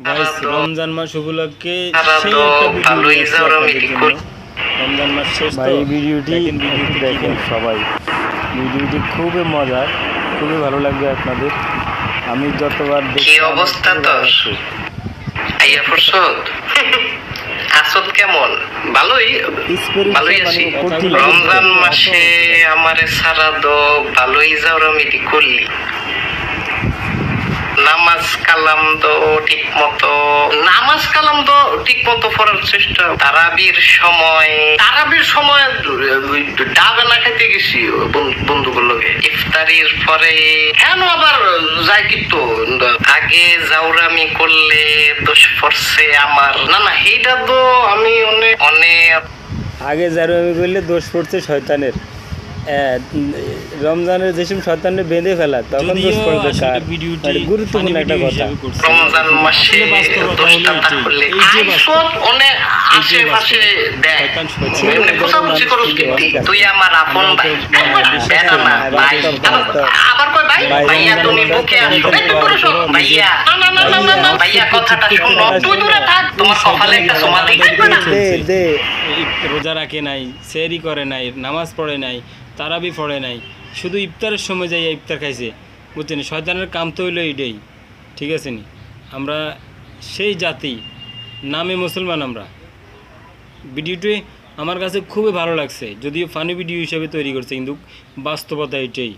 Guys Ramzan মাস উপলক্ষে সেই একটা ভিডিও রমজান মাস শেষ তো এই ভিডিওটি দেখেন সবাই। ভিডিওটি খুবই মজার, খুবই ভালো লাগবে আপনাদের। আমি যতবার দেখি অবস্থা তো আইয়া ফুরসত আসত কেমন ভালোই আছি। রমজান মাসে আমারে সারা দো ভালোই যাওরামিটি করলি। নামাজ কালাম তো ঠিক মতো পড়ার চেষ্টা। তারাবির সময় ডাবে না খাইতে গেছি বন্ধুগুলোকে। ইফতারির পরে হ্যাঁ আবার যাই কিন্তু আগে যাওরামি করলে দোষ পড়ছে আমার। না এইটা তো আমি অনেক আগে যাওরামি করলে দোষ পড়ছে শয়তানের। রমজানের যেসব শয়তানে বেঁধে ফেলা তখন দোষ পড়বে কার? গুরুত্বপূর্ণ একটা কথা। রমজান মাসে দোষটা করলে আইসত অনেক আশেপাশে দেয় খোঁজাখুঁজি করো তুই আমার আপন ভাই বেটা না ভাই। আবার কই ভাই ভাইয়া তুমি বুকে আসো ভাইয়া না ভাইয়া কথাটা শুনো তুই দূরে থাক তোমার কপালে একটা সমাধি থাকবে না। রোজা রাখে নাই, সেহরি করে নাই, নামাজ পড়ে নাই, তারাবি পড়ে নাই, শুধু ইফতারের সময় যাই ইফতার খাইছে। বুঝছেন শয়তানের কাম তো হইলো এইটাই। ঠিক আছে নি? আমরা সেই জাতি, নামে মুসলমান আমরা। ভিডিওটি আমার কাছে খুবই ভালো লাগছে, যদিও ফানি ভিডিও হিসেবে তৈরি করছে, কিন্তু বাস্তবতা এটাই।